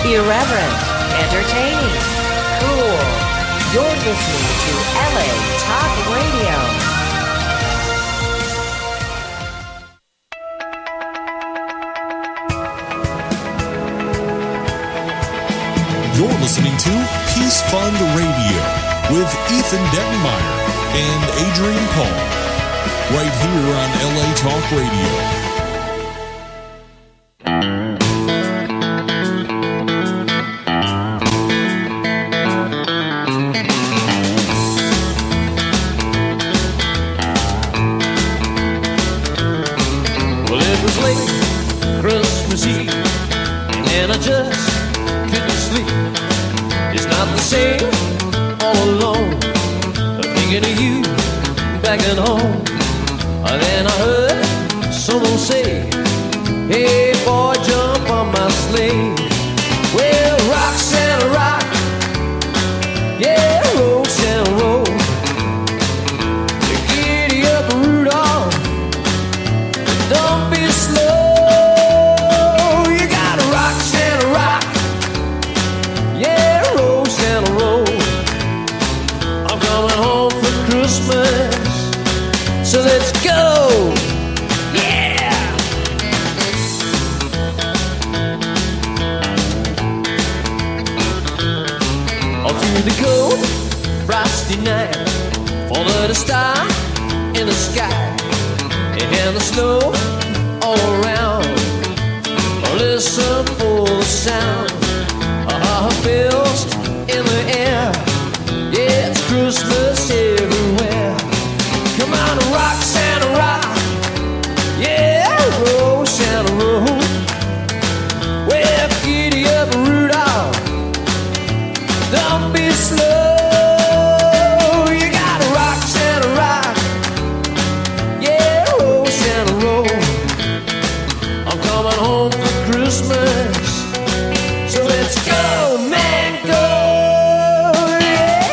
Irreverent, entertaining, cool. You're listening to LA Talk Radio. You're listening to Peace Fund Radio with Ethan Dettenmaier and Adrian Paul, right here on LA Talk Radio. Well, it was late Christmas Eve, and I just couldn't sleep. It's not the same all alone. I'm thinking of you back at home. And then I heard someone say, hey boy, jump on my sleigh. Well, rock Santa rock, yeah, roll Santa roll. Giddy up Rudolph, don't be slow. You gotta rock Santa rock, yeah, roll Santa roll. I'm coming home for Christmas, so let's go, yeah. All through the cold, frosty night, follow the star in the sky, and the snow all around. Listen for the sound of bells in the air. Yeah, it's Christmas everywhere. Come on, rock Santa rock, yeah, roll Santa roll. Well, giddy up Rudolph, don't be slow. You gotta rock Santa rock, yeah, roll Santa roll. I'm coming home for Christmas, so let's go, man, go, yeah.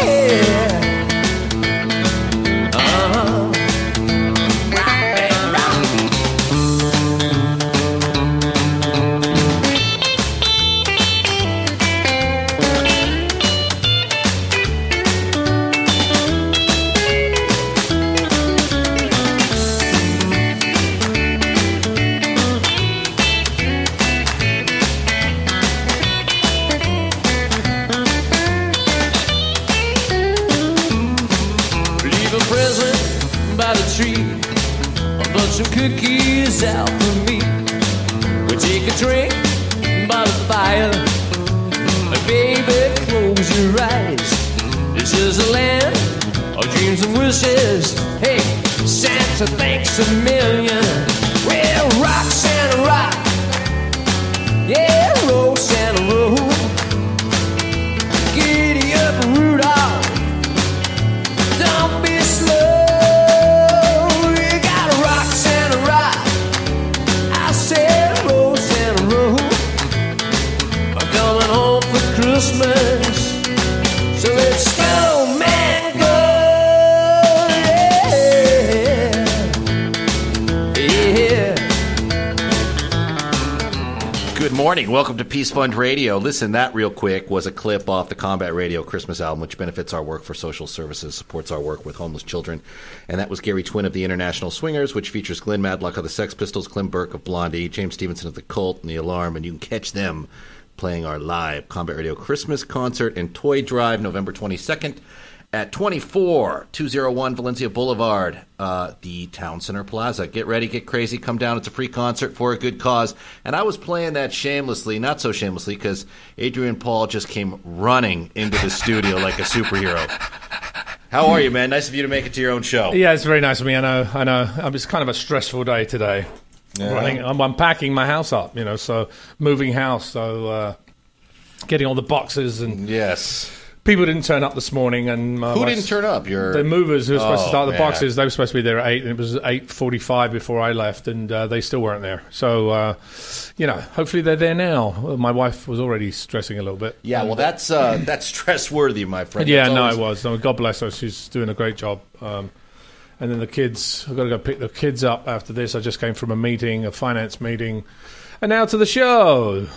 Rock, man, rock. Leave a present by the tree, a bunch of cookies out for me. We take a drink by the fire, and baby, close your eyes. This is a land of dreams and wishes. Hey, Santa, thanks a million. Well, rock Santa rock, yeah, roll Santa roll. Giddy up Rudolph, don't be slow. You gotta rock Santa rock, I said roll Santa roll. I'm coming home for Christmas, so let's go, man, go, yeah, yeah. Good morning. Welcome to Peace Fund Radio. Listen, that real quick was a clip off the Combat Radio Christmas album, which benefits our work for social services, supports our work with homeless children. And that was Gary Twin of the International Swingers, which features Glenn Matlock of the Sex Pistols, Clem Burke of Blondie, James Stevenson of the Cult, and the Alarm. And you can catch them playing our live Combat Radio Christmas concert and toy drive November 22nd at 24201 Valencia Boulevard, the Town Center Plaza. Get ready, get crazy, come down. It's a free concert for a good cause. And I was playing that shamelessly, not so shamelessly, because Adrian Paul just came running into the studio like a superhero. How are you, man? Nice of you to make it to your own show. Yeah, it's very nice of me. I know. It's kind of a stressful day today. Yeah. I'm packing my house up, so moving house, so getting all the boxes and yes. People didn't turn up this morning, and who didn't turn up? The movers who were supposed to start the boxes. They were supposed to be there at 8, and it was 8:45 before I left, and they still weren't there. So, hopefully they're there now. My wife was already stressing a little bit. Yeah, well, that's stress worthy, my friend. Yeah, it was. God bless her. She's doing a great job. And then the kids, I've got to go pick the kids up after this. I just came from a meeting, a finance meeting. And now to the show.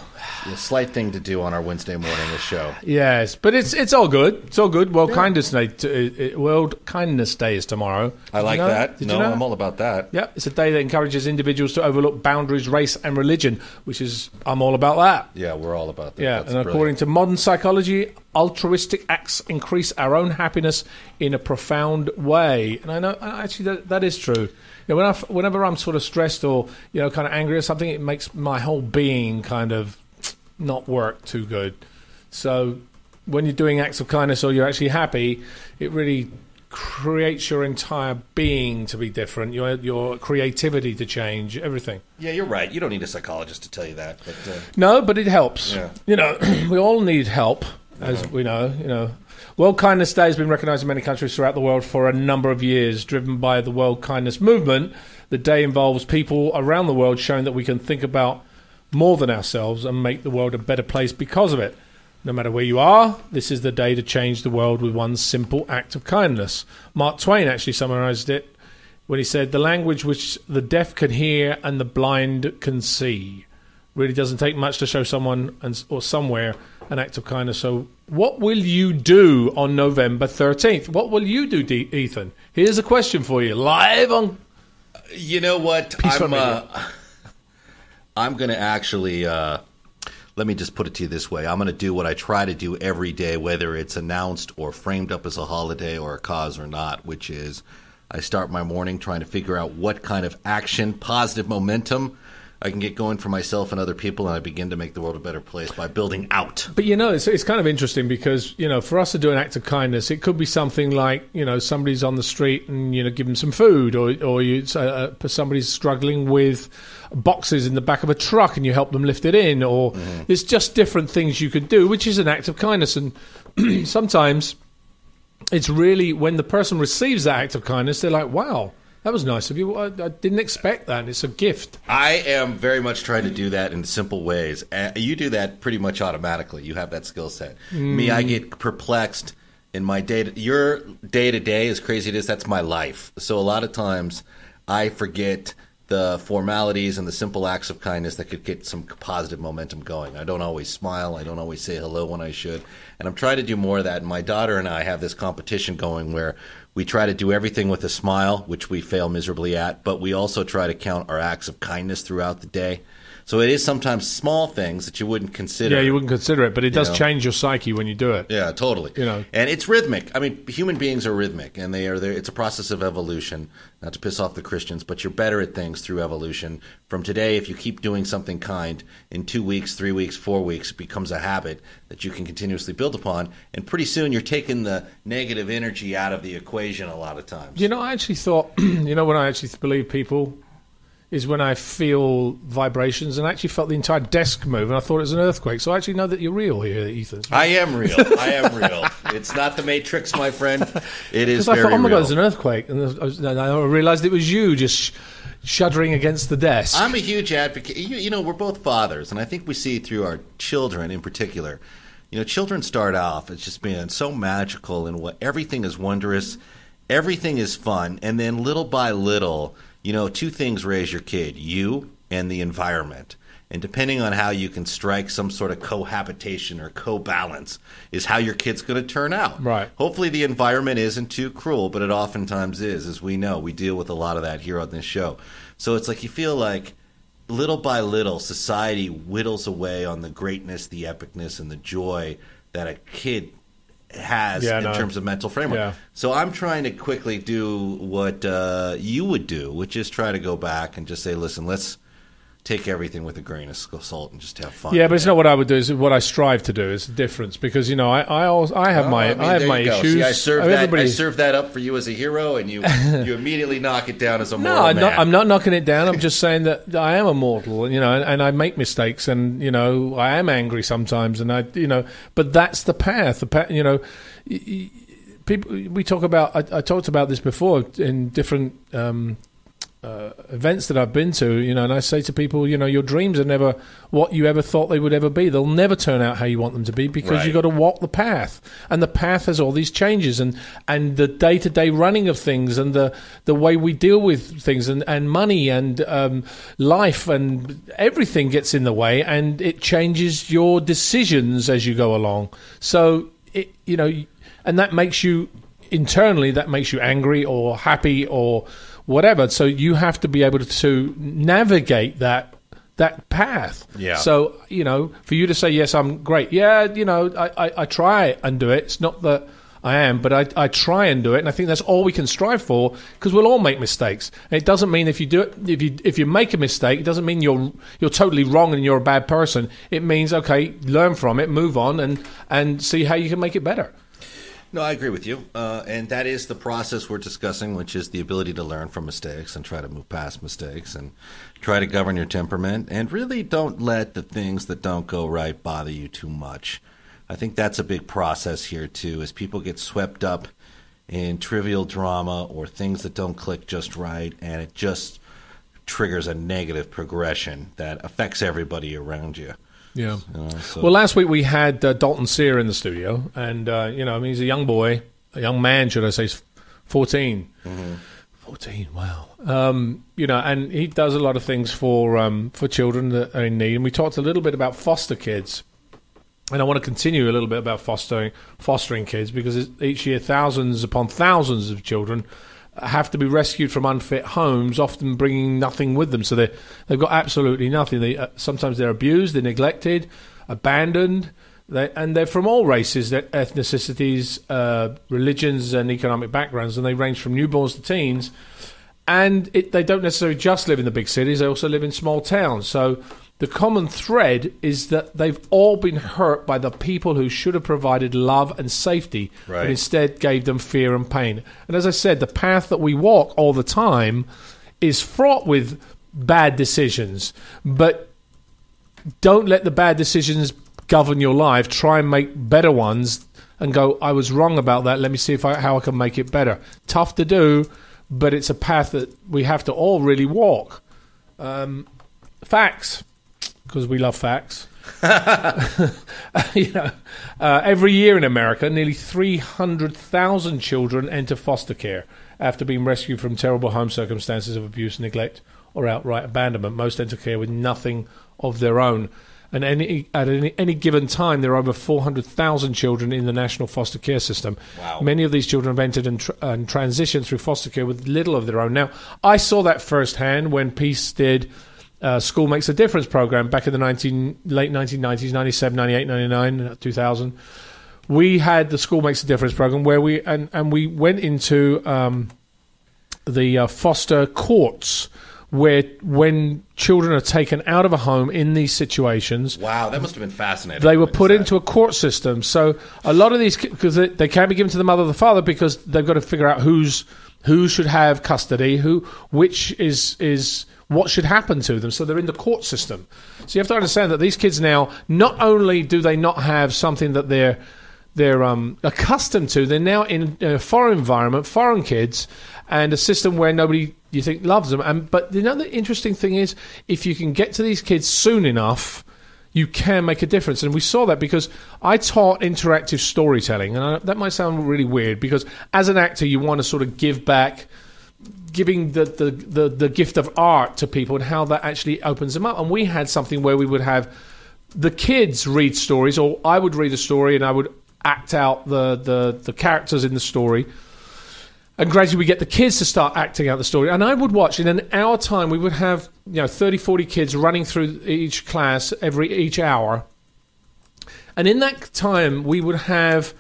A slight thing to do on our Wednesday morning show. Yes, but it's all good. It's all good. World Kindness Day is tomorrow. I like that. Did you know? I'm all about that. Yeah, it's a day that encourages individuals to overlook boundaries, race, and religion, I'm all about that. Yeah, we're all about that. Yeah, That's and according to modern psychology, altruistic acts increase our own happiness in a profound way. And I know, actually, that is true. You know, whenever I'm sort of stressed or, kind of angry or something, it makes my whole being kind of not work too good. So when you're doing acts of kindness or you're actually happy, it really creates your entire being to be different, your creativity to change, everything. Yeah, you're right. You don't need a psychologist to tell you that. But, no, but it helps. Yeah. We all need help, as we know. World Kindness Day has been recognised in many countries throughout the world for a number of years, driven by the World Kindness Movement. The day involves people around the world showing that we can think about more than ourselves and make the world a better place because of it. No matter where you are, this is the day to change the world with one simple act of kindness. Mark Twain actually summarised it when he said, "The language which the deaf can hear and the blind can see." Really doesn't take much to show someone or somewhere an act of kindness. So what will you do on November 13th? What will you do, Ethan? Here's a question for you, live on... You know what? I'm going to actually, let me just put it to you this way. I'm going to do what I try to do every day, whether it's announced or framed up as a holiday or a cause or not, which is I start my morning trying to figure out what kind of action, positive momentum I can get going for myself and other people, and I begin to make the world a better place by building out. But, it's kind of interesting because, for us to do an act of kindness, it could be something like, somebody's on the street and, give them some food, or somebody's struggling with boxes in the back of a truck and you help them lift it in, or there's just different things you could do, which is an act of kindness. And sometimes it's really when the person receives that act of kindness, they're like, wow, that was nice of you. I didn't expect that. It's a gift. I am very much trying to do that in simple ways. You do that pretty much automatically. You have that skill set. Me, I get perplexed in my your day-to-day, as crazy as it is, that's my life. So a lot of times I forget the formalities and the simple acts of kindness that could get some positive momentum going. I don't always smile. I don't always say hello when I should. And I'm trying to do more of that. And my daughter and I have this competition going where we try to do everything with a smile, which we fail miserably at, but we also try to count our acts of kindness throughout the day. So it is sometimes small things that you wouldn't consider. Yeah, you wouldn't consider it, but it does change your psyche when you do it. Yeah, totally. And it's rhythmic. I mean, human beings are rhythmic, and they are there. It's a process of evolution. Not to piss off the Christians, but you're better at things through evolution. From today, if you keep doing something kind, in 2 weeks, 3 weeks, 4 weeks, it becomes a habit that you can continuously build upon. And pretty soon, you're taking the negative energy out of the equation a lot of times. I actually thought, when I actually believe people is when I feel vibrations, and I actually felt the entire desk move, and I thought it was an earthquake. So I actually know that you're real here, Ethan. I am real. It's not the Matrix, my friend. It is very real. I thought, oh my God, there's an earthquake. And I realized it was you just shuddering against the desk. I'm a huge advocate. We're both fathers, and I think we see through our children in particular. Children start off as just being so magical, and everything is wondrous, everything is fun, and then little by little, two things raise your kid, you and the environment. And depending on how you can strike some sort of cohabitation or co-balance is how your kid's going to turn out. Right. Hopefully the environment isn't too cruel, but it oftentimes is, as we know. We deal with a lot of that here on this show. So it's like you feel like little by little society whittles away on the greatness, the epicness, and the joy that a kid has in terms of mental framework. Yeah. So I'm trying to quickly do what you would do, which is try to go back and just say, listen, let's take everything with a grain of salt and just have fun. Yeah, but it's not what I would do. It's what I strive to do. Is the difference because I have my issues. See, I serve that up for you as a hero, and you immediately knock it down as a mortal man. I'm not knocking it down. I'm just saying that I am a mortal, and I make mistakes, and I am angry sometimes, and but that's the path. People we talk about. I talked about this before in different events that I've been to, and I say to people, your dreams are never what you ever thought they would ever be. They'll never turn out how you want them to be because you've got to walk the path. And the path has all these changes and the day-to-day running of things and the way we deal with things and money and life and everything gets in the way, and it changes your decisions as you go along. So, and that makes you, internally, that makes you angry or happy or whatever. So you have to be able to navigate that path. Yeah. So, for you to say, yes, I'm great. Yeah, I try and do it. It's not that I am, but I try and do it. And I think that's all we can strive for, because we'll all make mistakes. And it doesn't mean if you do it, if you make a mistake, it doesn't mean you're totally wrong and you're a bad person. It means, okay, learn from it, move on, and see how you can make it better. No, I agree with you. And that is the process we're discussing, which is the ability to learn from mistakes and try to move past mistakes and try to govern your temperament and really don't let the things that don't go right bother you too much. I think that's a big process here, too, as people get swept up in trivial drama or things that don't click just right, and it just triggers a negative progression that affects everybody around you. Yeah. Well, last week we had Dalton Cyr in the studio, and he's a young boy, a young man, should I say, 14. Mm-hmm. 14, wow. And he does a lot of things for children that are in need. And we talked a little bit about foster kids, and I want to continue a little bit about fostering kids, because each year thousands upon thousands of children have to be rescued from unfit homes, often bringing nothing with them. So they've got absolutely nothing. Sometimes they're abused, they're neglected, abandoned, and they're from all races, ethnicities, religions, and economic backgrounds, and they range from newborns to teens. And they don't necessarily just live in the big cities; they also live in small towns. So the common thread is that they've all been hurt by the people who should have provided love and safety, but instead gave them fear and pain. And as I said, the path that we walk all the time is fraught with bad decisions. But don't let the bad decisions govern your life. Try and make better ones and go, I was wrong about that. Let me see how I can make it better. Tough to do, but it's a path that we have to all really walk. Facts. Because we love facts. Every year in America, nearly 300,000 children enter foster care after being rescued from terrible home circumstances of abuse, neglect, or outright abandonment. Most enter care with nothing of their own. And at any given time, there are over 400,000 children in the national foster care system. Wow. Many of these children have entered and transitioned through foster care with little of their own. Now, I saw that firsthand when Peace did School Makes a Difference program back in the late 1990s, 97, 98, 99, 2000. We had the School Makes a Difference program where we went into the foster courts, where when children are taken out of a home in these situations... Wow, that must have been fascinating. They were put into a court system. So a lot of these... Because they can't be given to the mother or the father, because they've got to figure out who should have custody, which is what should happen to them. So they're in the court system. So you have to understand that these kids now, not only do they not have something that they're accustomed to, they're now in a foreign environment, foreign kids, and a system where nobody, you think, loves them. But the interesting thing is, if you can get to these kids soon enough, you can make a difference. And we saw that because I taught interactive storytelling. And that might sound really weird, because as an actor, you want to sort of give back, giving the gift of art to people and how that actually opens them up. And we had something where we would have the kids read stories, or I would read a story and I would act out the characters in the story. And gradually we get the kids to start acting out the story. And I would watch, in an hour time, we would have 30, 40 kids running through each class each hour. And in that time, we would have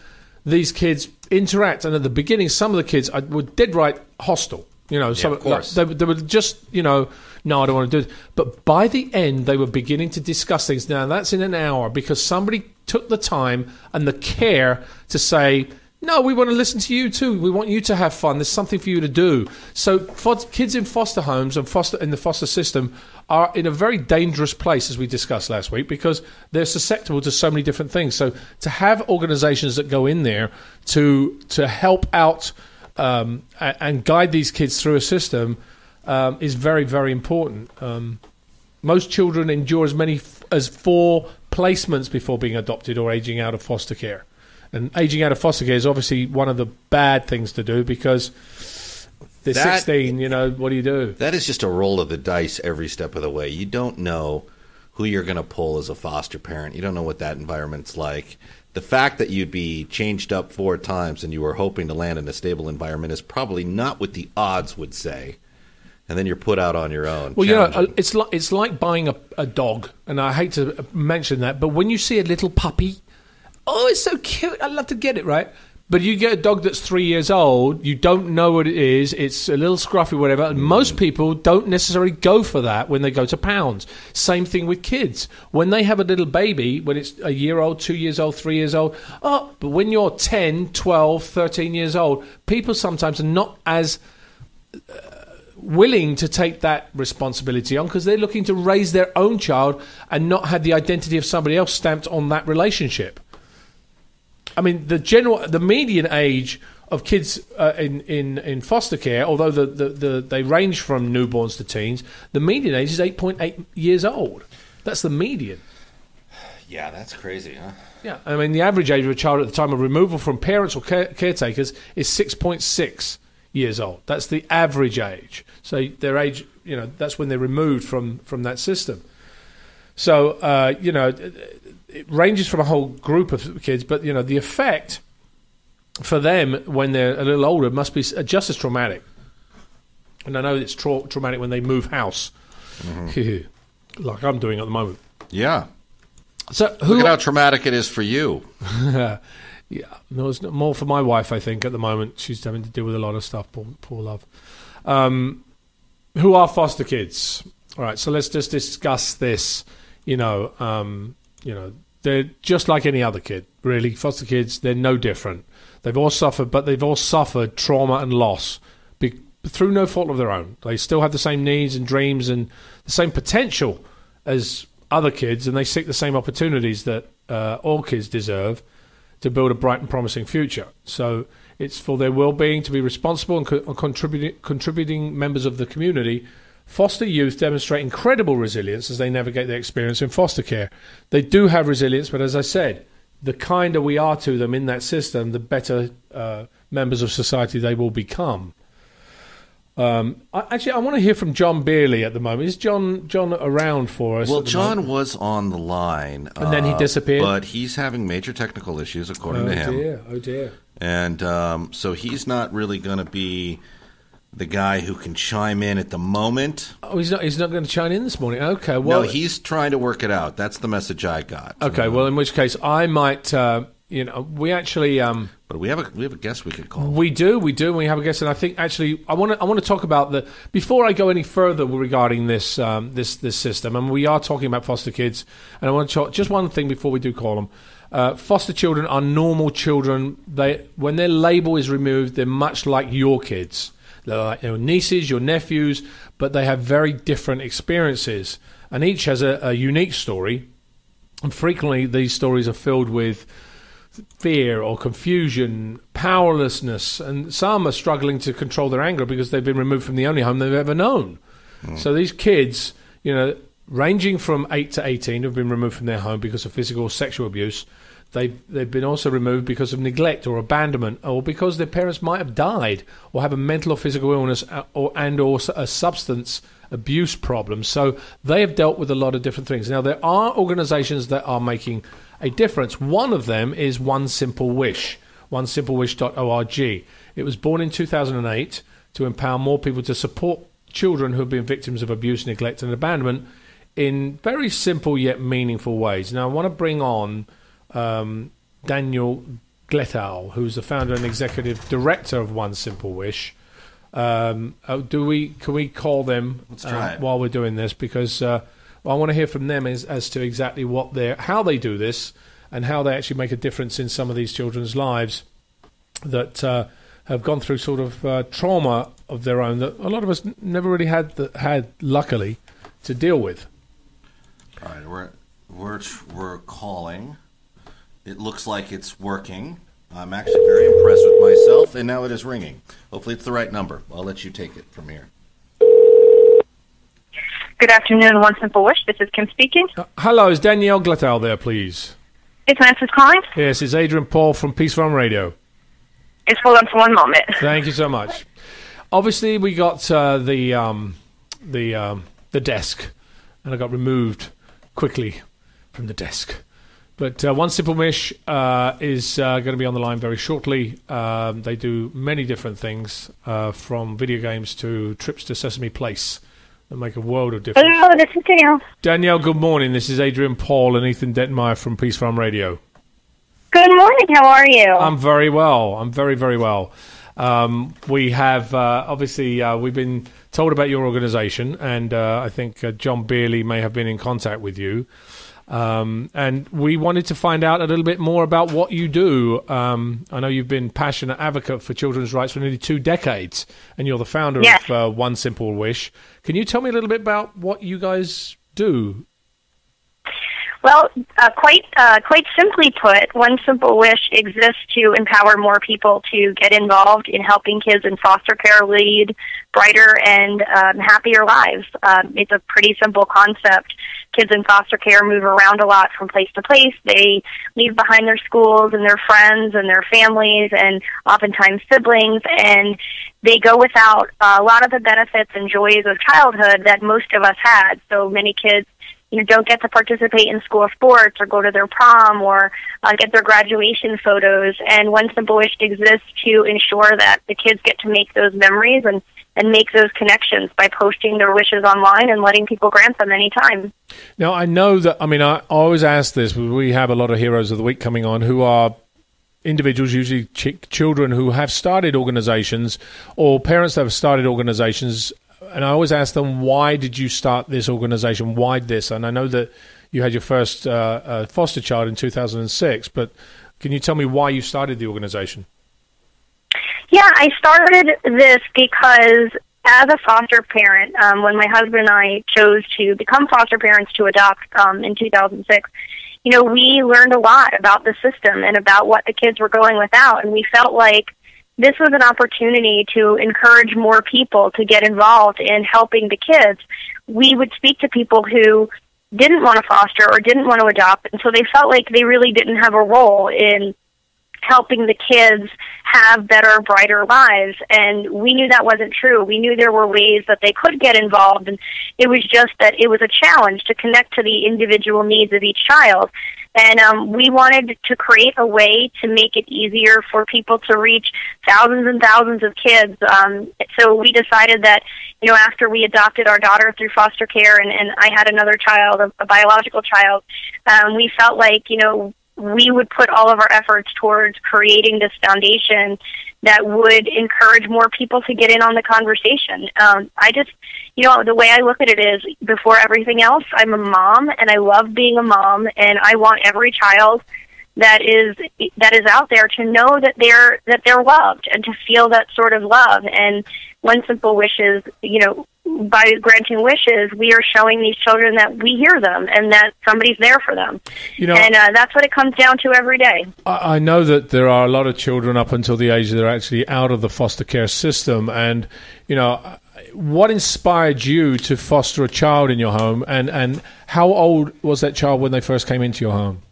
these kids interact. And at the beginning, some of the kids were dead right hostile. Of course. They were just, no, I don't want to do it. But by the end, they were beginning to discuss things. Now, that's in an hour, because somebody took the time and the care to say, no, we want to listen to you too. We want you to have fun. There's something for you to do. So kids in foster homes and in the foster system are in a very dangerous place, as we discussed last week, because they're susceptible to so many different things. So to have organizations that go in there to help out and guide these kids through a system is very, very important. Most children endure as many as 4 placements before being adopted or aging out of foster care. And aging out of foster care is obviously one of the bad things to do because they're 16, what do you do? That is just a roll of the dice every step of the way. You don't know who you're going to pull as a foster parent. You don't know what that environment's like. The fact that you'd be changed up 4 times and you were hoping to land in a stable environment is probably not what the odds would say. And then you're put out on your own. Well, it's like buying a dog, and I hate to mention that, but when you see a little puppy, oh, it's so cute, I'd love to get it, right? But you get a dog that's 3 years old, you don't know what it is, it's a little scruffy, whatever, and most people don't necessarily go for that when they go to pounds. Same thing with kids. When they have a little baby, when it's a year old, 2 years old, 3 years old, but when you're 10, 12, 13 years old, people sometimes are not as willing to take that responsibility on because they're looking to raise their own child and not have the identity of somebody else stamped on that relationship. I mean, the median age of kids in foster care, although they range from newborns to teens, the median age is 8.8 years old. That's the median. Yeah, that's crazy, huh? Yeah, I mean, the average age of a child at the time of removal from parents or caretakers is 6.6 years old. That's the average age. So their age, that's when they're removed from that system. So, it ranges from a whole group of kids, but, the effect for them when they're a little older must be just as traumatic. And I know it's traumatic when they move house, like I'm doing at the moment. Yeah. So look at how traumatic it is for you. Yeah, no, it's more for my wife, I think, at the moment. She's having to deal with a lot of stuff, poor love. Who are foster kids? All right, so let's just discuss this. They're just like any other kid, really. Foster kids, they're no different. They've all suffered trauma and loss through no fault of their own. They still have the same needs and dreams and the same potential as other kids, and they seek the same opportunities that all kids deserve to build a bright and promising future. So it's for their well-being to be responsible and contributing members of the community. Foster youth demonstrate incredible resilience as they navigate their experience in foster care. They do have resilience, but as I said, the kinder we are to them in that system, the better members of society they will become. I want to hear from John Beerley at the moment. Is John around for us? Well, John was on the line. And then he disappeared? But he's having major technical issues, according to him. Oh, dear. And so he's not really going to be the guy who can chime in at the moment. Oh, he's not going to chime in this morning? Okay, well... No, he's trying to work it out. That's the message I got. Okay, well, in which case I might... we actually... But we have a guest we could call. We do. We have a guest, and I think actually I want to talk about the before I go any further regarding this this system. And we are talking about foster kids, and I want to talk just one thing before we do call them. Foster children are normal children. When their label is removed, they're much like your kids. They're like your nieces, your nephews, but they have very different experiences, and each has a unique story. And frequently, these stories are filled with fear or confusion, powerlessness, and some are struggling to control their anger because they've been removed from the only home they've ever known. So these kids, ranging from 8 to 18, have been removed from their home because of physical or sexual abuse. They've been also removed because of neglect or abandonment, or because their parents might have died, or have a mental or physical illness, or a substance abuse problem. So they have dealt with a lot of different things. Now, there are organizations that are making a difference. One of them is One Simple Wish, onesimplewish.org. It was born in 2008 to empower more people to support children who have been victims of abuse, neglect, and abandonment in very simple yet meaningful ways. Now, I want to bring on Danielle Gletow, who's the founder and executive director of One Simple Wish. Can we call them while we're doing this? Because I want to hear from them as to exactly how they do this and how they actually make a difference in some of these children's lives that have gone through sort of trauma of their own that a lot of us never really had luckily to deal with. All right, we're calling. It looks like it's working. I'm actually very impressed with myself, and now it is ringing. Hopefully it's the right number. I'll let you take it from here. Good afternoon, One Simple Wish. This is Kim speaking. Hello, is Danielle Gletow there, please? Is Francis calling? Yes, it's Adrian Paul from Peace Fund Radio. Just hold on for one moment. Thank you so much. Obviously, we got the desk, and I got removed quickly from the desk. But One Simple Wish is going to be on the line very shortly. They do many different things, from video games to trips to Sesame Place. They make a world of difference. Hello, this is Danielle. Danielle, good morning. This is Adrian Paul and Ethan Dettenmaier from Peace Farm Radio. Good morning. How are you? I'm very well. I'm very, very well. We have, obviously, we've been told about your organization, and I think John Beerley may have been in contact with you. And we wanted to find out a little bit more about what you do. I know you've been passionate advocate for children's rights for nearly 2 decades, and you're the founder of One Simple Wish. Can you tell me a little bit about what you guys do? Well, quite simply put, One Simple Wish exists to empower more people to get involved in helping kids in foster care lead brighter and happier lives. It's a pretty simple concept. Kids in foster care move around a lot from place to place. They leave behind their schools and their friends and their families and oftentimes siblings, and they go without a lot of the benefits and joys of childhood that most of us had. So many kids don't get to participate in school sports or go to their prom or get their graduation photos. And One Simple Wish exists to ensure that the kids get to make those memories and make those connections by posting their wishes online and letting people grant them anytime. Now, I know that, I always ask this, but we have a lot of Heroes of the Week coming on who are individuals, usually children who have started organizations or parents that have started organizations. And I always ask them, why did you start this organization? Why this? And I know that you had your first foster child in 2006, but can you tell me why you started the organization? Yeah, I started this because as a foster parent, when my husband and I chose to become foster parents to adopt in 2006, we learned a lot about the system and about what the kids were going without, and we felt like this was an opportunity to encourage more people to get involved in helping the kids. We would speak to people who didn't want to foster or didn't want to adopt, and so they felt like they really didn't have a role in helping the kids have better, brighter lives. And we knew that wasn't true. We knew there were ways that they could get involved, and it was just that it was a challenge to connect to the individual needs of each child. And we wanted to create a way to make it easier for people to reach thousands and thousands of kids. So we decided that, after we adopted our daughter through foster care and I had another child, a biological child, we felt like, we would put all of our efforts towards creating this foundation that would encourage more people to get in on the conversation. I just, the way I look at it is, before everything else, I'm a mom, and I love being a mom, and I want every child that is out there to know that they're loved and to feel that sort of love. And One Simple Wish is, by granting wishes, we are showing these children that we hear them and that somebody's there for them. And that's what it comes down to every day. I know that there are a lot of children up until the age that they're actually out of the foster care system. And, what inspired you to foster a child in your home? And how old was that child when they first came into your home?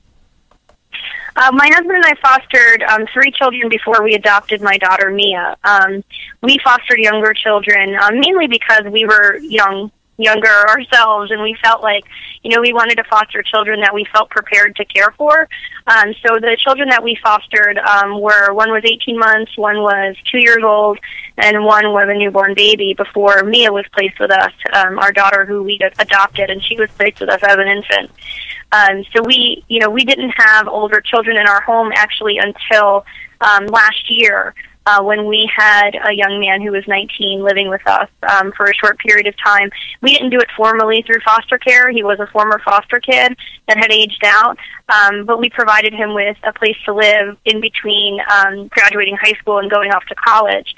My husband and I fostered 3 children before we adopted my daughter, Mia. We fostered younger children, mainly because we were younger ourselves, and we felt like, we wanted to foster children that we felt prepared to care for. So the children that we fostered one was 18 months, one was 2 years old, and one was a newborn baby before Mia was placed with us, our daughter who we adopted, and she was placed with us as an infant. So we didn't have older children in our home actually until last year, when we had a young man who was 19 living with us for a short period of time. We didn't do it formally through foster care. He was a former foster kid that had aged out, but we provided him with a place to live in between graduating high school and going off to college,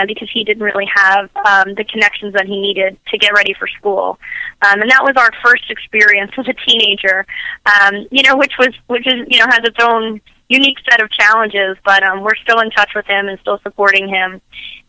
because he didn't really have the connections that he needed to get ready for school. And that was our first experience as a teenager, which has its own unique set of challenges, but we're still in touch with him and still supporting him.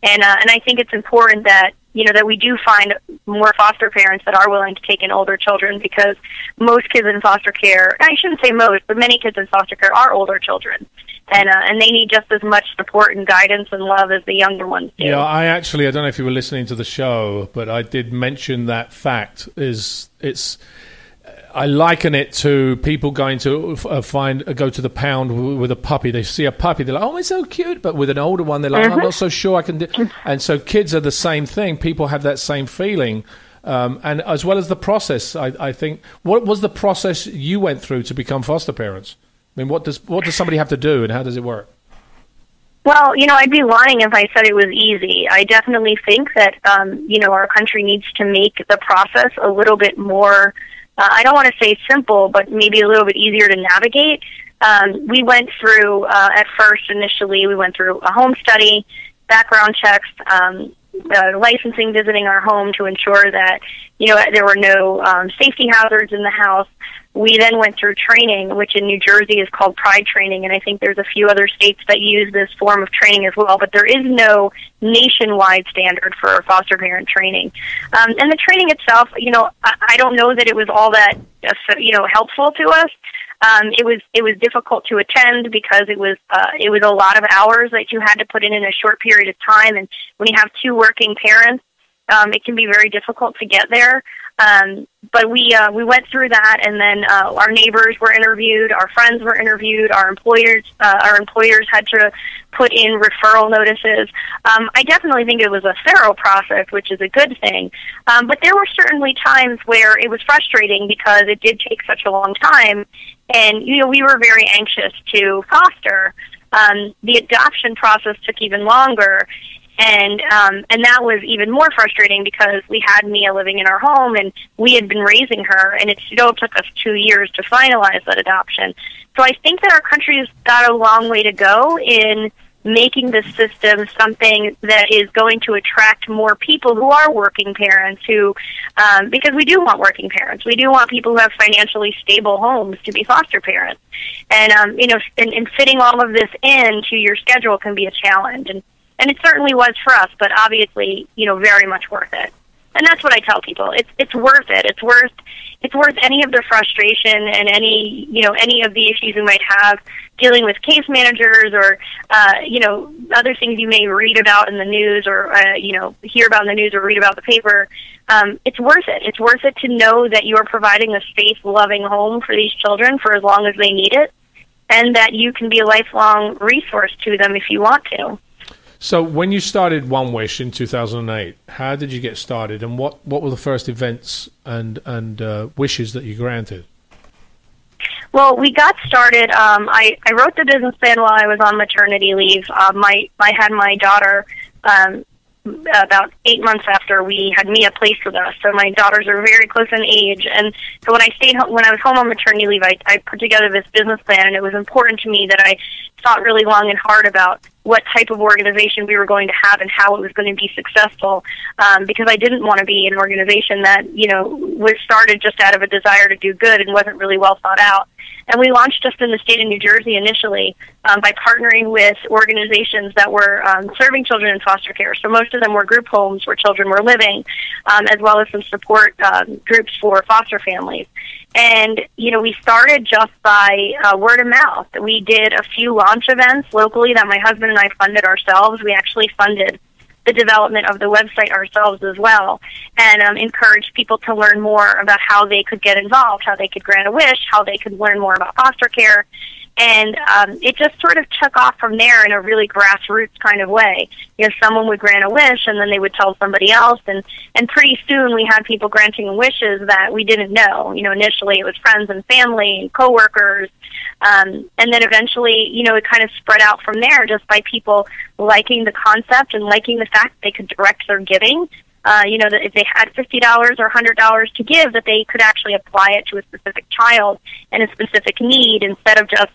And I think it's important that that we do find more foster parents that are willing to take in older children, because most kids in foster care, I shouldn't say most, but many kids in foster care are older children. And they need just as much support and guidance and love as the younger ones do. Yeah, I don't know if you were listening to the show, but I did mention that fact. I liken it to people going to go to the pound with a puppy. They see a puppy, they're like, oh, it's so cute. But with an older one, they're like, I'm not so sure I can do. And so kids are the same thing. People have that same feeling. And as well as the process, I think, what was the process you went through to become foster parents? I mean, what does somebody have to do, and how does it work? Well, I'd be lying if I said it was easy. I definitely think that, our country needs to make the process a little bit more, I don't want to say simple, but maybe a little bit easier to navigate. We went through, at first, initially, we went through a home study, background checks, licensing, visiting our home to ensure that, there were no safety hazards in the house. We then went through training, which in New Jersey is called Pride Training, and I think there's a few other states that use this form of training as well, but there is no nationwide standard for foster parent training. And the training itself, I don't know that it was all that, helpful to us. It was difficult to attend because it was a lot of hours that you had to put in a short period of time, and when you have two working parents, it can be very difficult to get there. But we went through that, and then our neighbors were interviewed, our friends were interviewed, our employers had to put in referral notices. I definitely think it was a thorough process, which is a good thing. But there were certainly times where it was frustrating because it did take such a long time, and we were very anxious to foster. The adoption process took even longer. And that was even more frustrating because we had Mia living in our home and we had been raising her, and it still took us 2 years to finalize that adoption. So I think that our country has got a long way to go in making this system something that is going to attract more people who are working parents, because we do want working parents. We do want people who have financially stable homes to be foster parents. And, and fitting all of this into your schedule can be a challenge. And it certainly was for us, but obviously, very much worth it. And that's what I tell people. It's worth it. It's worth any of the frustration and any of the issues you might have dealing with case managers or, other things you may read about in the news or, hear about in the news or read about the paper. It's worth it. It's worth it to know that you are providing a safe, loving home for these children for as long as they need it, and that you can be a lifelong resource to them if you want to. So when you started One Wish in 2008, how did you get started, and what were the first events and wishes that you granted? Well, we got started. I wrote the business plan while I was on maternity leave. I had my daughter about 8 months after we had Mia placed with us. So my daughters are very close in age, and so when I was home on maternity leave, I put together this business plan, and it was important to me that I thought really long and hard about what type of organization we were going to have and how it was going to be successful, because I didn't want to be an organization that, was started just out of a desire to do good and wasn't really well thought out. And we launched just in the state of New Jersey initially by partnering with organizations that were serving children in foster care. So most of them were group homes where children were living, as well as some support groups for foster families. And, we started just by word of mouth. We did a few launch events locally that my husband and I funded ourselves. We actually funded the development of the website ourselves as well, and encouraged people to learn more about how they could get involved, how they could grant a wish, how they could learn more about foster care. And it just sort of took off from there in a really grassroots kind of way. Someone would grant a wish, and then they would tell somebody else, and pretty soon we had people granting wishes that we didn't know. Initially it was friends and family and coworkers, and then eventually, it kind of spread out from there just by people liking the concept and liking the fact that they could direct their giving. That if they had $50 or $100 to give, that they could actually apply it to a specific child and a specific need instead of just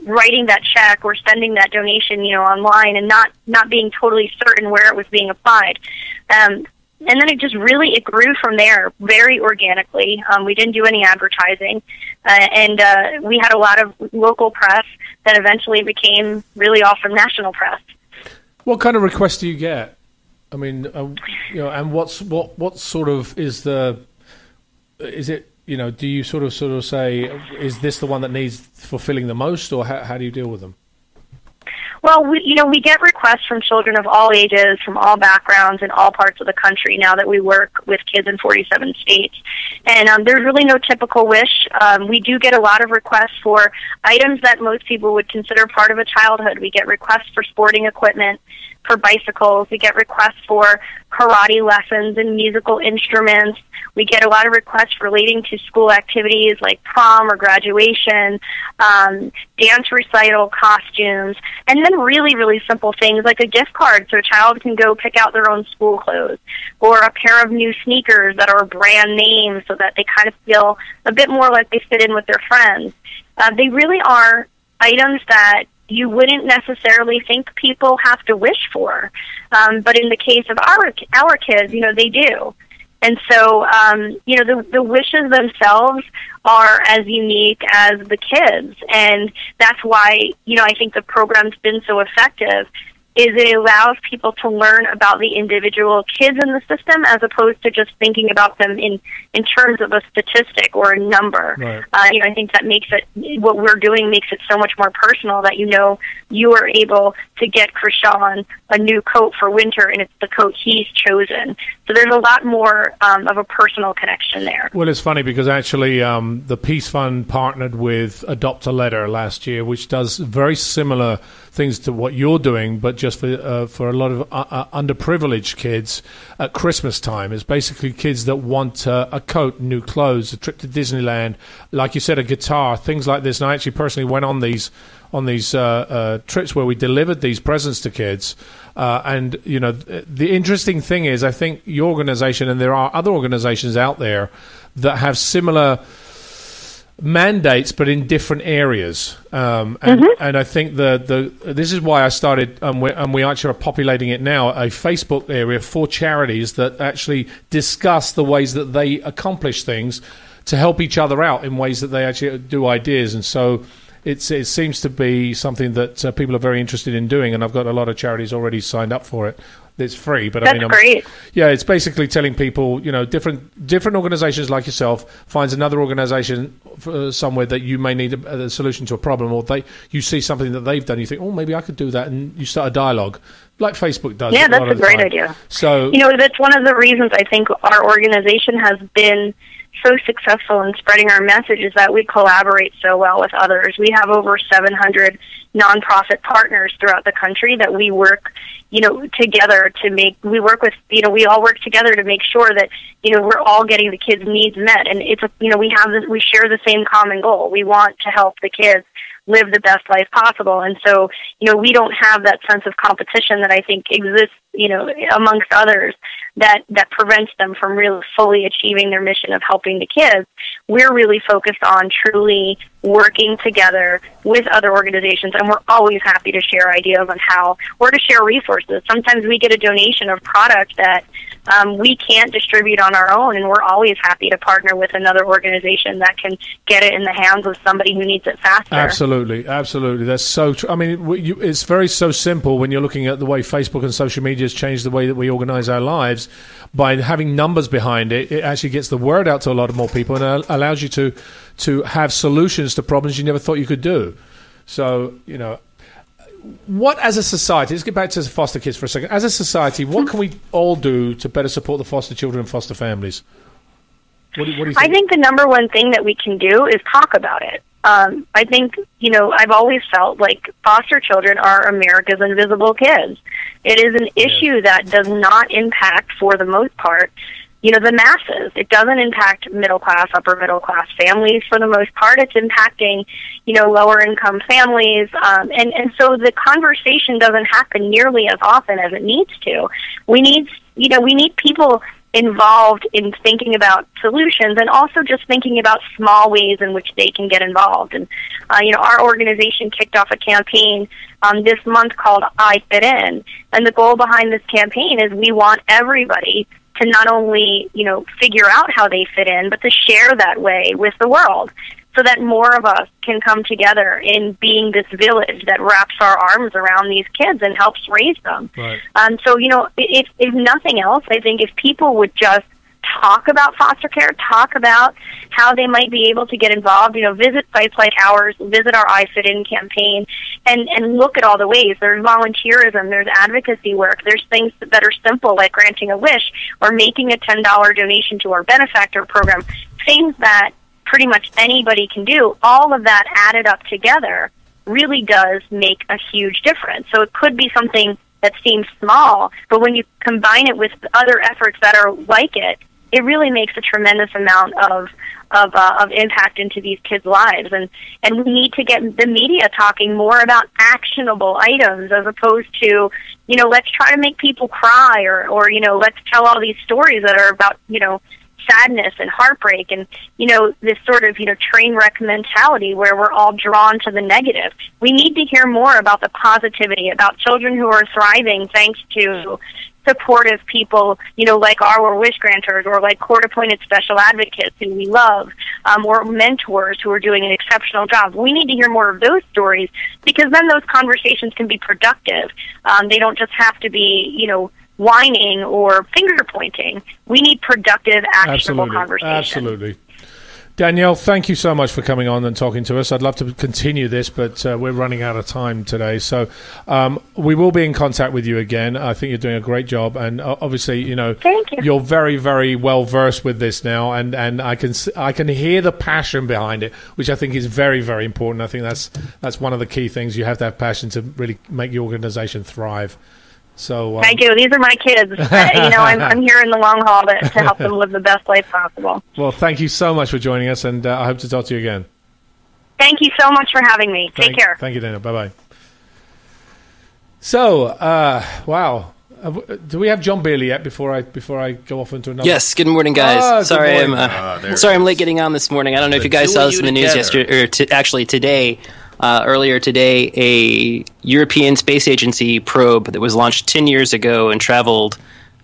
writing that check or sending that donation, online and not being totally certain where it was being applied. And then it grew from there very organically. We didn't do any advertising. And we had a lot of local press that eventually became really awesome national press. What kind of requests do you get? I mean, and what sort of is it? Do you sort of say, is this the one that needs fulfilling the most, or how do you deal with them? Well, we get requests from children of all ages, from all backgrounds, in all parts of the country now that we work with kids in 47 states. And there's really no typical wish. We do get a lot of requests for items that most people would consider part of a childhood. We get requests for sporting equipment, for bicycles. We get requests for karate lessons and musical instruments. We get a lot of requests relating to school activities like prom or graduation, dance recital, costumes, and then really, really simple things like a gift card so a child can go pick out their own school clothes, or a pair of new sneakers that are brand names so that they kind of feel a bit more like they fit in with their friends. They really are items that you wouldn't necessarily think people have to wish for. But in the case of our kids, they do. And so, the wishes themselves are as unique as the kids. And that's why, I think the program's been so effective, is it allows people to learn about the individual kids in the system as opposed to just thinking about them in terms of a statistic or a number. Right. I think that makes it, what we're doing makes it so much more personal that you are able to get Krishan a new coat for winter, and it's the coat he's chosen. So there's a lot more of a personal connection there. Well, it's funny because actually the Peace Fund partnered with Adopt a Letter last year, which does very similar things to what you're doing, but just for a lot of underprivileged kids at Christmas time. It's basically kids that want a coat, new clothes, a trip to Disneyland, like you said, a guitar, things like this. And I actually personally went on these trips where we delivered these presents to kids. And the interesting thing is, I think your organization, and there are other organizations out there that have similar mandates, but in different areas. And I think this is why I started, and we actually are populating it now, a Facebook area for charities that actually discuss the ways that they accomplish things to help each other out in ways that they actually do ideas. And so it seems to be something that people are very interested in doing, and I've got a lot of charities already signed up for it. It's free, but that's great. Yeah, it's basically telling people, different organizations like yourself finds another organization somewhere that you may need a solution to a problem, or you see something that they've done, you think, oh, maybe I could do that, and you start a dialogue like Facebook does. Yeah, that's a great idea. So that's one of the reasons I think our organization has been so successful in spreading our message, is that we collaborate so well with others. We have over 700 nonprofit partners throughout the country that we work, together to make. We work with, we all work together to make sure that we're all getting the kids' needs met. And it's we share the same common goal. We want to help the kids live the best life possible. And so, we don't have that sense of competition that I think exists, amongst others that prevents them from really fully achieving their mission of helping the kids. We're really focused on truly working together with other organizations, and we're always happy to share ideas on how, or to share resources. Sometimes we get a donation of product that we can't distribute on our own, and we're always happy to partner with another organization that can get it in the hands of somebody who needs it faster. Absolutely. That's so true. I mean, it's so simple when you're looking at the way Facebook and social media has changed the way that we organize our lives. By having numbers behind it, it actually gets the word out to a lot of more people and allows you to have solutions to problems you never thought you could do. So, what as a society, let's get back to foster kids for a second. As a society, what can we all do to better support the foster children and foster families? What do you think? I think the number one thing that we can do is talk about it. I think, I've always felt like foster children are America's invisible kids. It is an issue that does not impact, for the most part, the masses. It doesn't impact middle class, upper middle class families for the most part. It's impacting, lower income families. And so the conversation doesn't happen nearly as often as it needs to. We need people involved in thinking about solutions, and also just thinking about small ways in which they can get involved. And, our organization kicked off a campaign this month called I Fit In. And the goal behind this campaign is we want everybody to not only, figure out how they fit in, but to share that way with the world. so that more of us can come together in being this village that wraps our arms around these kids and helps raise them. Right. So, if nothing else, I think if people would just talk about foster care, talk about how they might be able to get involved, visit sites like ours, visit our I Fit In campaign, and look at all the ways. There's volunteerism, there's advocacy work, there's things that are simple like granting a wish or making a $10 donation to our benefactor program, things that pretty much anybody can do. All of that added up together really does make a huge difference. So it could be something that seems small, but when you combine it with other efforts that are like it, it really makes a tremendous amount of impact into these kids' lives. And we need to get the media talking more about actionable items as opposed to, let's try to make people cry or let's tell all these stories that are about, sadness and heartbreak and, this sort of, train wreck mentality where we're all drawn to the negative. We need to hear more about the positivity, about children who are thriving thanks to supportive people, like our wish granters or like court-appointed special advocates who we love, or mentors who are doing an exceptional job. We need to hear more of those stories because then those conversations can be productive. They don't just have to be, whining or finger-pointing. We need productive, actionable conversations. Absolutely. Danielle, thank you so much for coming on and talking to us. I'd love to continue this, but we're running out of time today. So we will be in contact with you again. I think you're doing a great job. And obviously, Thank you. You're very, very well versed with this now. And I can hear the passion behind it, which I think is very, very important. I think that's one of the key things. You have to have passion to really make your organization thrive. So I do. These are my kids. I'm here in the long haul to help them live the best life possible. Well, thank you so much for joining us, and I hope to talk to you again. Thank you so much for having me. Take care. Thank you, Daniel. Bye-bye. So, wow. Do we have John Bailey yet before I go off into another? Yes. Good morning, guys. Sorry, I'm late getting on this morning. I don't know if you guys saw this in the news yesterday, or actually today. Earlier today, a European Space Agency probe that was launched 10 years ago and traveled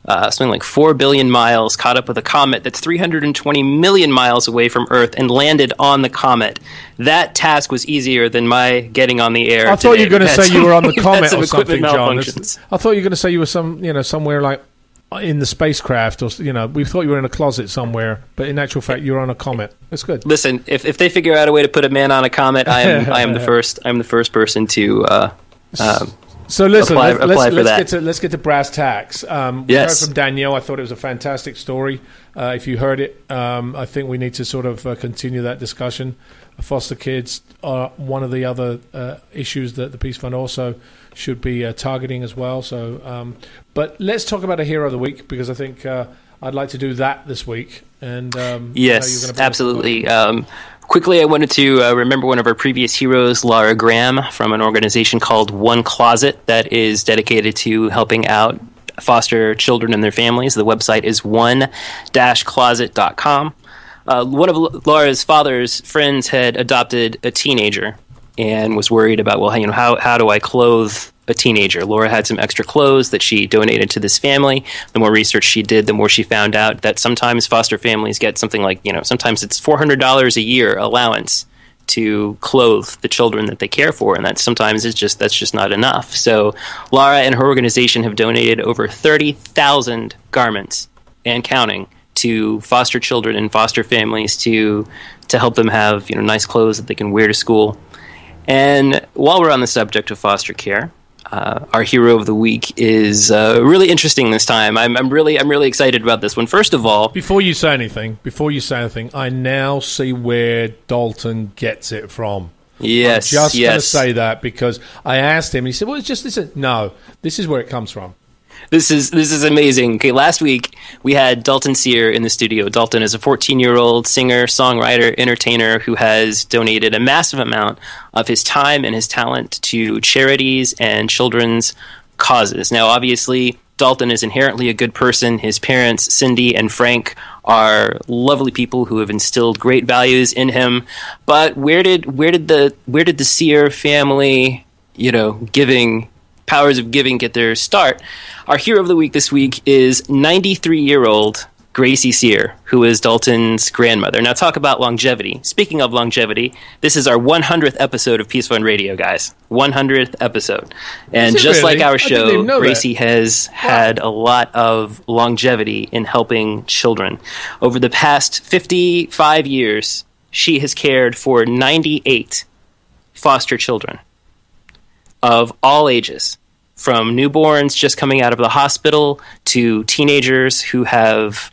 something like 4 billion miles, caught up with a comet that's 320 million miles away from Earth and landed on the comet. That task was easier than my getting on the air. I thought you were going to say you were on the comet or something, John. I thought you were going to say you were somewhere like in the spacecraft, or we thought you were in a closet somewhere, but in actual fact, you're on a comet. That's good. Listen, if they figure out a way to put a man on a comet, I am the first. I'm the first person to. So listen, let's get to brass tacks. We heard from Danielle. I thought it was a fantastic story. If you heard it, I think we need to sort of continue that discussion. Foster kids are one of the other issues that the Peace Fund also should be targeting as well. So, but let's talk about a hero of the week, because I think I'd like to do that this week. And yes, absolutely. Quickly, I wanted to remember one of our previous heroes, Laura Graham, from an organization called One Closet that is dedicated to helping out foster children and their families. The website is one-closet.com. One of Laura's father's friends had adopted a teenager and was worried about, how do I clothe a teenager? Laura had some extra clothes that she donated to this family. The more research she did, the more she found out that sometimes foster families get something like, sometimes it's $400 a year allowance to clothe the children that they care for, and that's just not enough. So Laura and her organization have donated over 30,000 garments and counting to foster children and foster families to help them have nice clothes that they can wear to school. And while we're on the subject of foster care, our hero of the week is really interesting this time. I'm really excited about this one. First of all, before you say anything, I now see where Dalton gets it from. Yes, I'm just going to say that because I asked him. He said, "Well, it's just this." No, this is where it comes from. This is amazing. Okay, last week we had Dalton Cyr in the studio. Dalton is a 14-year-old singer, songwriter, entertainer who has donated a massive amount of his time and his talent to charities and children's causes. Now, obviously, Dalton is inherently a good person. His parents, Cindy and Frank, are lovely people who have instilled great values in him. But where did the Cyr family, powers of giving get their start? Our hero of the week this week is 93-year-old Gracie Cyr, who is Dalton's grandmother. Now, talk about longevity. Speaking of longevity, this is our 100th episode of Peace Fund Radio, guys. 100th episode. And just really? like our show, Gracie that. has had a lot of longevity in helping children. Over the past 55 years, she has cared for 98 foster children of all ages, from newborns just coming out of the hospital to teenagers who have,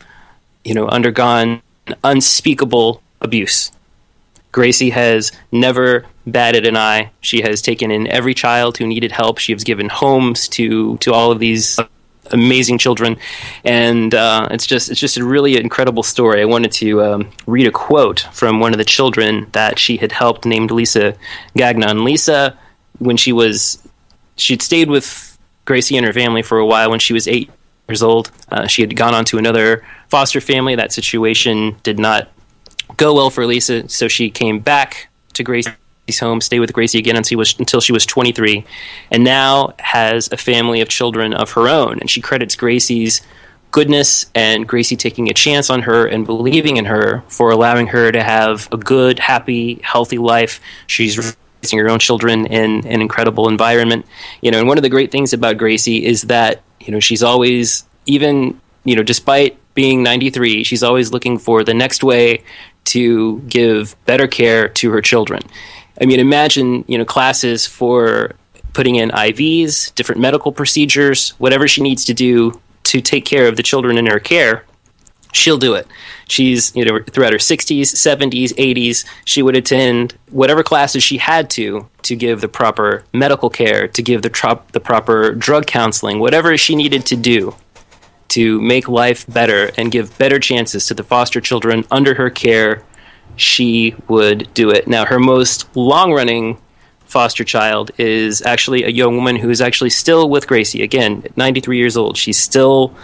undergone unspeakable abuse. Gracie has never batted an eye. She has taken in every child who needed help. She has given homes to all of these amazing children, and it's just a really incredild story. I wanted to read a quote from one of the children that she had helped, named Lisa Gagnon. Lisa, when she'd stayed with Gracie and her family for a while when she was 8 years old. She had gone on to another foster family. That situation did not go well for Lisa, so she came back to Gracie's home, stayed with Gracie again until she was 23, and now has a family of children of her own. And she credits Gracie's goodness and Gracie taking a chance on her and believing in her for allowing her to have a good, happy, healthy life. She's raising her own children in an incredible environment. And one of the great things about Gracie is that, she's always, even, despite being 93, she's always looking for the next way to give better care to her children. I mean, imagine, classes for putting in IVs, different medical procedures, whatever she needs to do to take care of the children in her care, she'll do it. She's, throughout her 60s, 70s, 80s, she would attend whatever classes she had to give the proper medical care, to give the proper drug counseling, whatever she needed to do to make life better and give better chances to the foster children under her care. She would do it. Now, her most long-running foster child is actually a young woman who is actually still with Gracie. Again, at 93 years old, she's still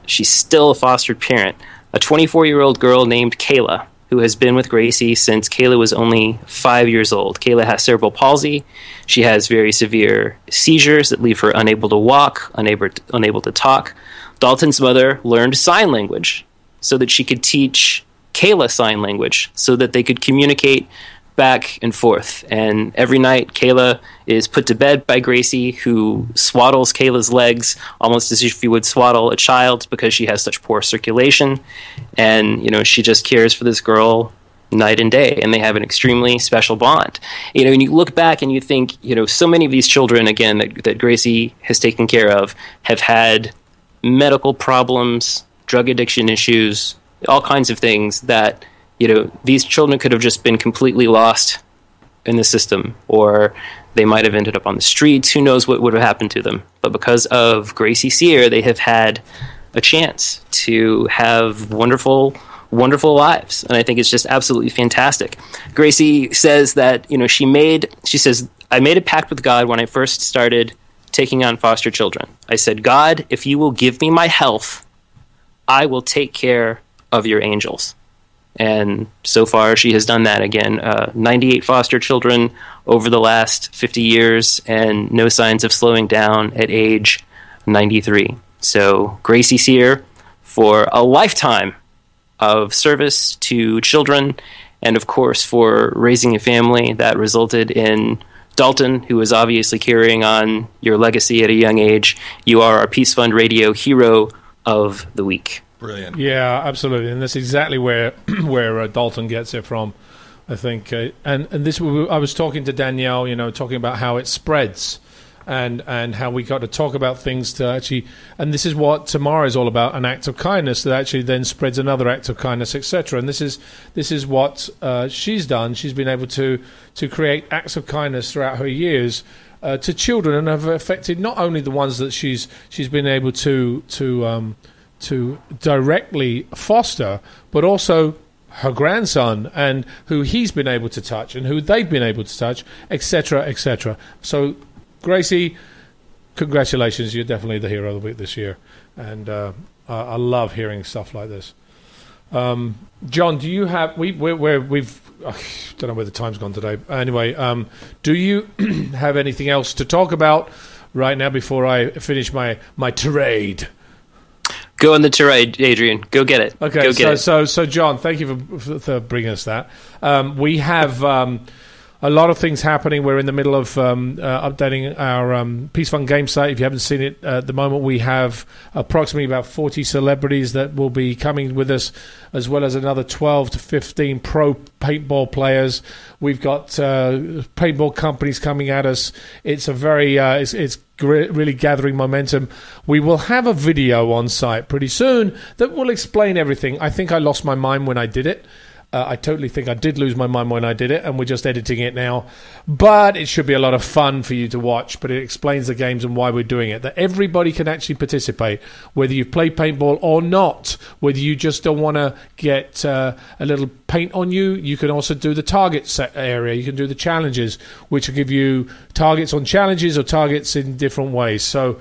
a foster parent. A 24-year-old girl named Kayla, who has been with Gracie since Kayla was only 5 years old. Kayla has cerebral palsy. She has very severe seizures that leave her unable to walk, unable to talk. Dalton's mother learned sign language so that she could teach Kayla sign language so that they could communicate back and forth. And every night, Kayla is put to bed by Gracie, who swaddles Kayla's legs almost as if you would swaddle a child because she has such poor circulation. And, she just cares for this girl night and day, and they have an extremely special bond. And you look back and you think, so many of these children, again, that Gracie has taken care of have had medical problems, drug addiction issues, all kinds of things that, these children could have just been completely lost in the system, or they might have ended up on the streets. Who knows what would have happened to them? But because of Gracie Cyr, they have had a chance to have wonderful, wonderful lives. And I think it's just absolutely fantastic. Gracie says that, she says, I made a pact with God when I first started taking on foster children. I said, God, if you will give me my health, I will take care of your angels. And so far, she has done that again. 98 foster children over the last 50 years, and no signs of slowing down at age 93. So Gracie Cyr, for a lifetime of service to children, and of course for raising a family that resulted in Dalton, who is obviously carrying on your legacy at a young age. You are our Peace Fund Radio Hero of the Week. Brilliant. Yeah, absolutely, and that's exactly where Dalton gets it from, I think. And this, I was talking to Danielle, talking about how it spreads, and how we got to talk about things to actually, and this is what tomorrow is all about, an act of kindness that actually then spreads another act of kindness, etc. And this is what she's done. She's been able to create acts of kindness throughout her years to children, and have affected not only the ones that she's been able to directly foster, but also her grandson, and who he's been able to touch, and who they've been able to touch, etc., etc. So, Gracie, congratulations! You're definitely the hero of the week this year, and I love hearing stuff like this. John, do you have? We've don't know where the time's gone today. Anyway, do you have anything else to talk about right now before I finish my tirade? Go on the tour, Adrian. Go get it. Okay, Go get it. So John, thank you for bringing us that. We have a lot of things happening. We're in the middle of updating our Peace Fund game site. If you haven't seen it at the moment, we have approximately about 40 celebrities that will be coming with us, as well as another 12 to 15 pro paintball players. We've got paintball companies coming at us. It's a very it's really gathering momentum. We will have a video on site pretty soon that will explain everything. I think I lost my mind when I did it. I totally think I did lose my mind when I did it, and we're just editing it now. But it should be a lot of fun for you to watch, but it explains the games and why we're doing it. That everybody can actually participate, whether you've played paintball or not, whether you just don't want to get a little paint on you. You can also do the target set area. You can do the challenges, which will give you targets on challenges or targets in different ways. So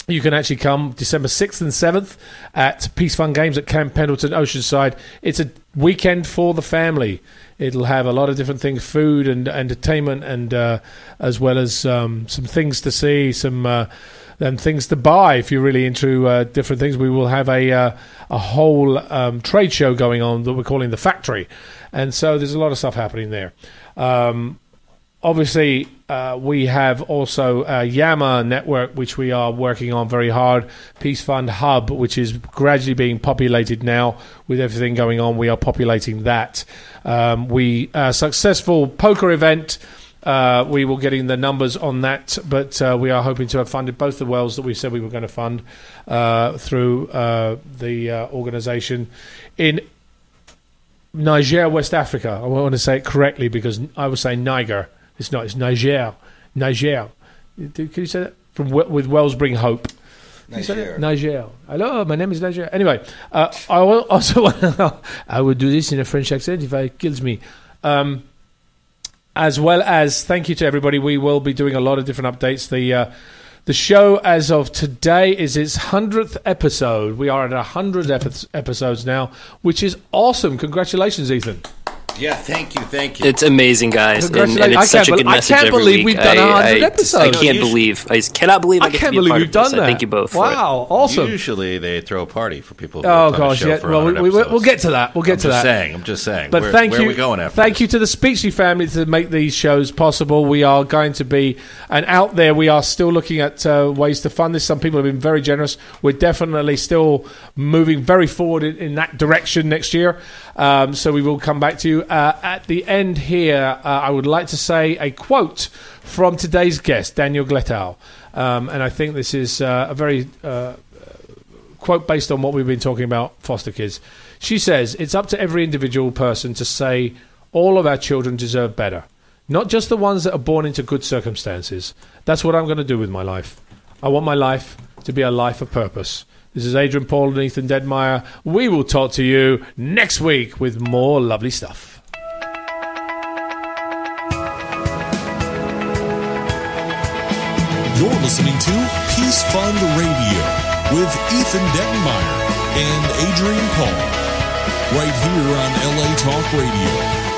you can actually come December 6th and 7th at Peace Fund Games at Camp Pendleton, Oceanside. It's a weekend for the family. It'll have a lot of different things, food and entertainment, and as well as some things to see, some things to buy if you're really into different things. We will have a whole trade show going on that we're calling The Factory. And so there's a lot of stuff happening there. Obviously, we have also Yama Network, which we are working on very hard. Peace Fund Hub, which is gradually being populated now with everything going on. We are populating that. Successful poker event. We will getting the numbers on that, but we are hoping to have funded both the wells that we said we were going to fund through the organisation in Niger, West Africa. I want to say it correctly because I was saying Niger. It's not. It's Niger. Niger. Can you say that? With Wells Bring Hope. Niger. Niger. Hello, my name is Niger. Anyway, I will also I will do this in a French accent if it kills me. As well as thank you to everybody. We will be doing a lot of different updates. The show as of today is its 100th episode. We are at 100 episodes now, which is awesome. Congratulations, Ethan. Yeah, thank you. It's amazing, guys, and it's such a good message every week. We've done 100 episodes. I cannot believe I can't believe we've done that. Thank you both. Wow, awesome. Usually they throw a party for people. Who gosh, yeah. Well, we'll get to that. I'm just saying. But where are we going after? Thank you to the Speechley family to make these shows possible. We are going to be, and out there we are still looking at ways to fund this. Some people have been very generous. We're definitely still moving very forward in that direction next year. So we will come back to you. At the end here, I would like to say a quote from today's guest, Danielle Gletow. And I think this is a very quote based on what we've been talking about, foster kids. She says, it's up to every individual person to say all of our children deserve better. Not just the ones that are born into good circumstances. That's what I'm going to do with my life. I want my life to be a life of purpose. This is Adrian Paul and Ethan Dettenmaier. We will talk to you next week with more lovely stuff. You're listening to Peace Fund Radio with Ethan Dettenmaier and Adrian Paul, right here on LA Talk Radio.